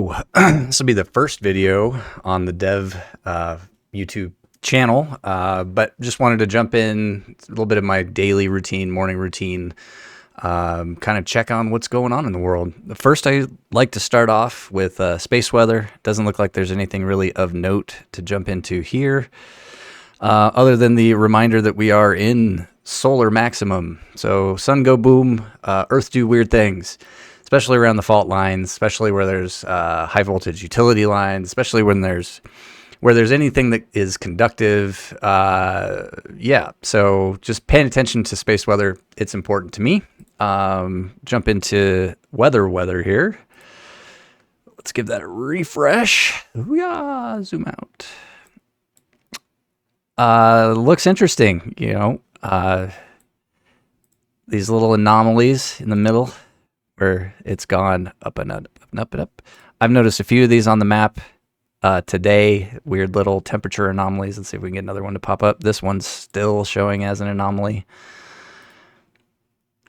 So this will be the first video on the Dev YouTube channel, but just wanted to jump in a little bit of my daily routine, morning routine, kind of check on what's going on in the world. First, I like to start off with space weather. Doesn't look like there's anything really of note to jump into here, other than the reminder that we are in solar maximum. So sun go boom, Earth do weird things, especially around the fault lines, especially where there's high voltage utility lines, especially when there's anything that is conductive. Yeah, so just paying attention to space weather, it's important to me. Jump into weather here. Let's give that a refresh. Yeah, zoom out. Looks interesting, you know. These little anomalies in the middle where it's gone up and up and up and up. I've noticed a few of these on the map today, weird little temperature anomalies. Let's see if we can get another one to pop up. This one's still showing as an anomaly.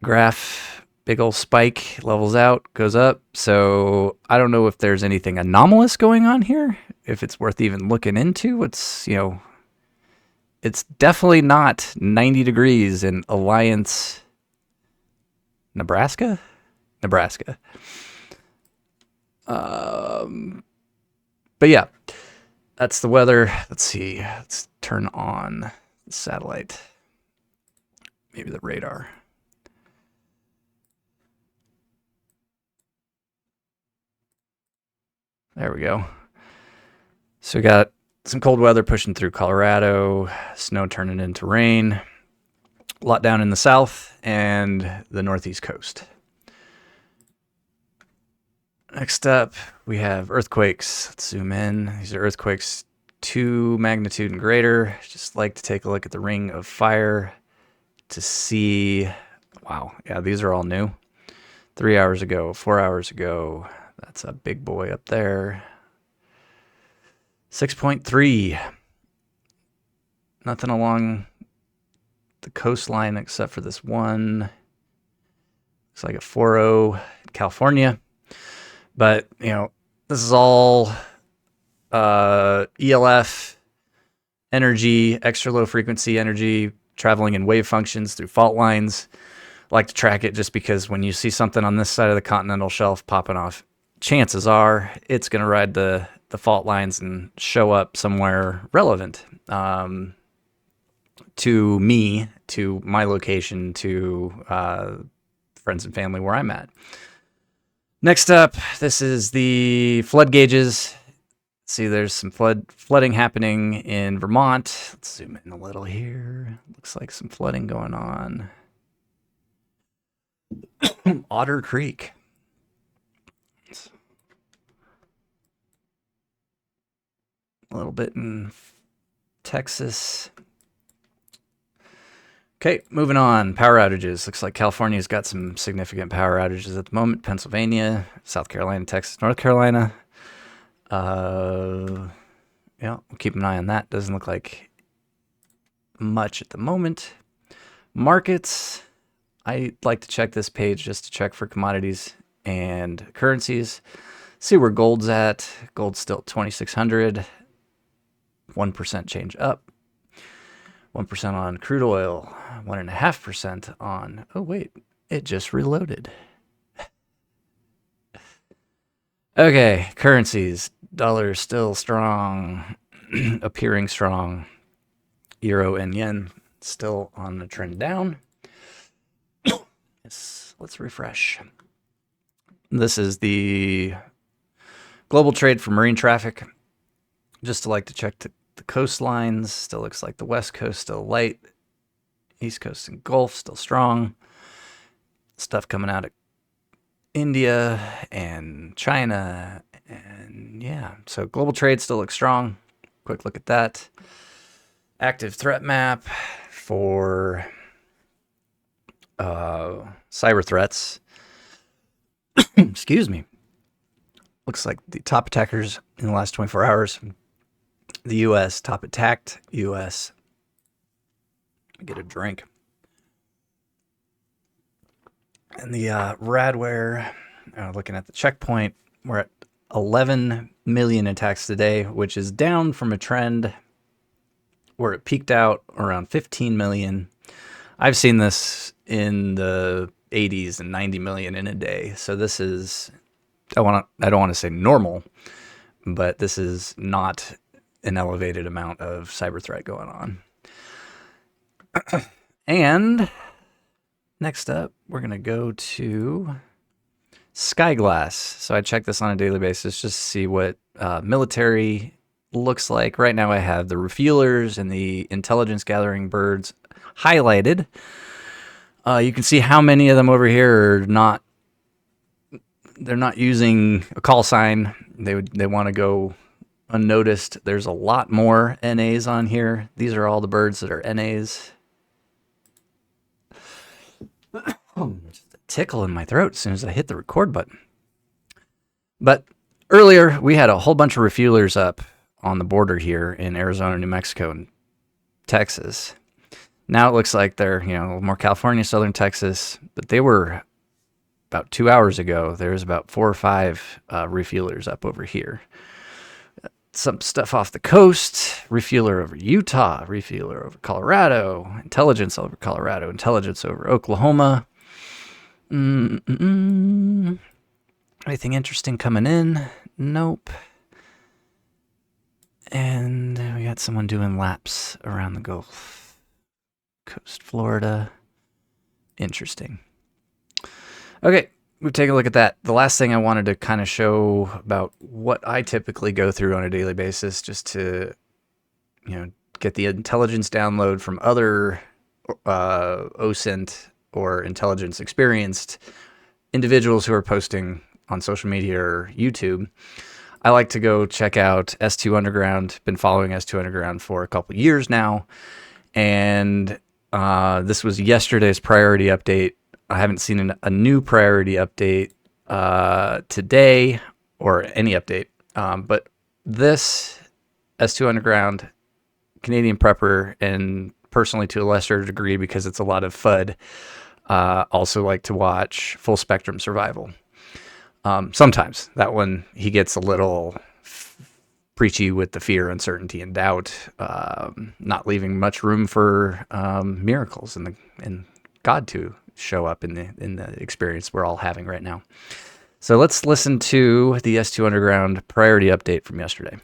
Graph, big old spike, levels out, goes up. So I don't know if there's anything anomalous going on here, if it's worth even looking into. It's, you know, it's definitely not 90 degrees in Alliance, Nebraska. But yeah, that's the weather. Let's see. Let's turn on the satellite. Maybe the radar. There we go. So we got some cold weather pushing through Colorado, snow turning into rain, a lot down in the south and the northeast coast. Next up, we have earthquakes. Let's zoom in. These are earthquakes 2 magnitude and greater. Just like to take a look at the ring of fire to see. Wow, yeah, these are all new. 3 hours ago, 4 hours ago. That's a big boy up there. 6.3. Nothing along the coastline except for this one. Looks like a 4.0 in California. But, you know, this is all ELF energy, extra low frequency energy, traveling in wave functions through fault lines. I like to track it just because when you see something on this side of the continental shelf popping off, chances are it's going to ride the fault lines and show up somewhere relevant to me, to my location, to friends and family where I'm at. Next up, this is the flood gauges. See, there's some flooding happening in Vermont. Let's zoom in a little here. Looks like some flooding going on. Otter Creek. A little bit in Texas. Okay, moving on. Power outages. Looks like California's got some significant power outages at the moment. Pennsylvania, South Carolina, Texas, North Carolina. Yeah, we'll keep an eye on that. Doesn't look like much at the moment. Markets. I like to check this page just to check for commodities and currencies. See where gold's at. Gold's still 2,600. 1% change up. 1% on crude oil, 1.5% on, oh wait, it just reloaded. Okay, currencies. Dollar still strong, appearing strong. Euro and yen still on the trend down. Yes, let's refresh. This is the global trade for marine traffic. Just to like to check the coastlines. Still looks like the west coast still light. East coast and Gulf still strong. Stuff coming out of India and China. And yeah, so global trade still looks strong. Quick look at that. Active threat map for cyber threats. Excuse me. Looks like the top attackers in the last 24 hours. The U.S. top attacked U.S. Get a drink. And the Radware, looking at the checkpoint, we're at 11 million attacks today, which is down from a trend where it peaked out around 15 million. I've seen this in the 80s and 90 million in a day. So this is, I don't want to say normal, but this is not an elevated amount of cyber threat going on. And next up, we're going to go to Skyglass. So I check this on a daily basis just to see what military looks like. Right now I have the refuelers and the intelligence gathering birds highlighted. You can see how many of them over here are not, they're not using a call sign. They want to go unnoticed. There's a lot more NAs on here. These are all the birds that are NAs. Just a tickle in my throat as soon as I hit the record button. But earlier we had a whole bunch of refuelers up on the border here in Arizona, New Mexico, and Texas. Now it looks like they're, a little more California, southern Texas, but they were about 2 hours ago. There was about 4 or 5 refuelers up over here. Some stuff off the coast, refueler over Utah, refueler over Colorado, intelligence over Colorado, intelligence over Oklahoma. Anything interesting coming in? Nope. And we got someone doing laps around the Gulf Coast, Florida. Interesting. Okay, we'll take a look at that. The last thing I wanted to kind of show about what I typically go through on a daily basis, just to, get the intelligence download from other OSINT or intelligence experienced individuals who are posting on social media or YouTube. I like to go check out S2 Underground. Been following S2 Underground for a couple years now. And this was yesterday's priority update. I haven't seen a new priority update today, or any update. But this S2 Underground, Canadian Prepper, and personally to a lesser degree because it's a lot of FUD, also like to watch Full Spectrum Survival. Sometimes that one, he gets a little preachy with the fear, uncertainty, and doubt, not leaving much room for miracles and God to show up in the experience we're all having right now. So let's listen to the S2 Underground priority update from yesterday.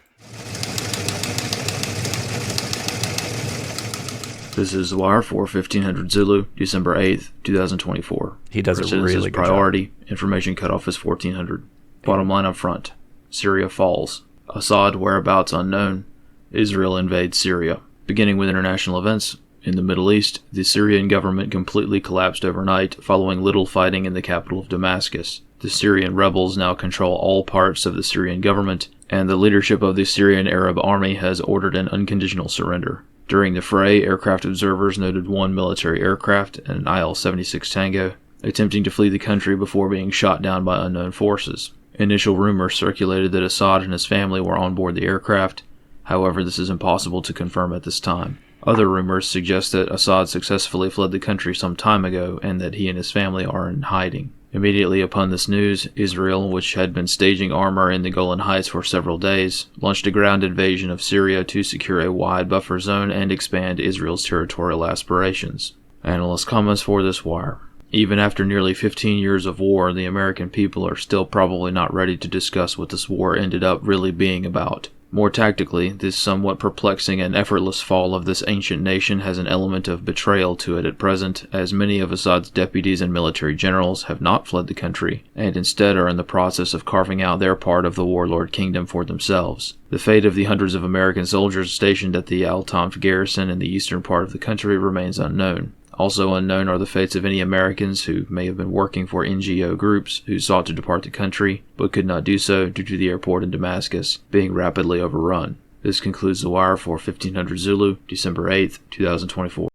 This is Wire for 1500 Zulu, December 8th, 2024. He does a really good priority. job. Information cutoff is 1400. Bottom line up front. Syria falls. Assad whereabouts unknown. Israel invades Syria. Beginning with international events. In the Middle East, the Syrian government completely collapsed overnight following little fighting in the capital of Damascus. The Syrian rebels now control all parts of the Syrian government, and the leadership of the Syrian Arab Army has ordered an unconditional surrender. During the fray, aircraft observers noted one military aircraft, an IL-76 Tango, attempting to flee the country before being shot down by unknown forces. Initial rumors circulated that Assad and his family were on board the aircraft. However, this is impossible to confirm at this time. Other rumors suggest that Assad successfully fled the country some time ago and that he and his family are in hiding. Immediately upon this news, Israel, which had been staging armor in the Golan Heights for several days, launched a ground invasion of Syria to secure a wide buffer zone and expand Israel's territorial aspirations. Analyst comments for this wire. Even after nearly 15 years of war, the American people are still probably not ready to discuss what this war ended up really being about. More tactically, this somewhat perplexing and effortless fall of this ancient nation has an element of betrayal to it at present, as many of Assad's deputies and military generals have not fled the country, and instead are in the process of carving out their part of the warlord kingdom for themselves. The fate of the hundreds of American soldiers stationed at the Al-Tanf garrison in the eastern part of the country remains unknown. Also unknown are the fates of any Americans who may have been working for NGO groups who sought to depart the country, but could not do so due to the airport in Damascus being rapidly overrun. This concludes the wire for 1500 Zulu, December 8th, 2024.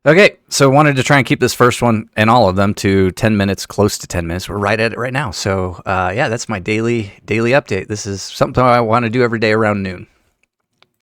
Okay, so wanted to try and keep this first one and all of them to 10 minutes, close to 10 minutes. We're right at it right now. So yeah, that's my daily update. This is something I want to do every day around noon.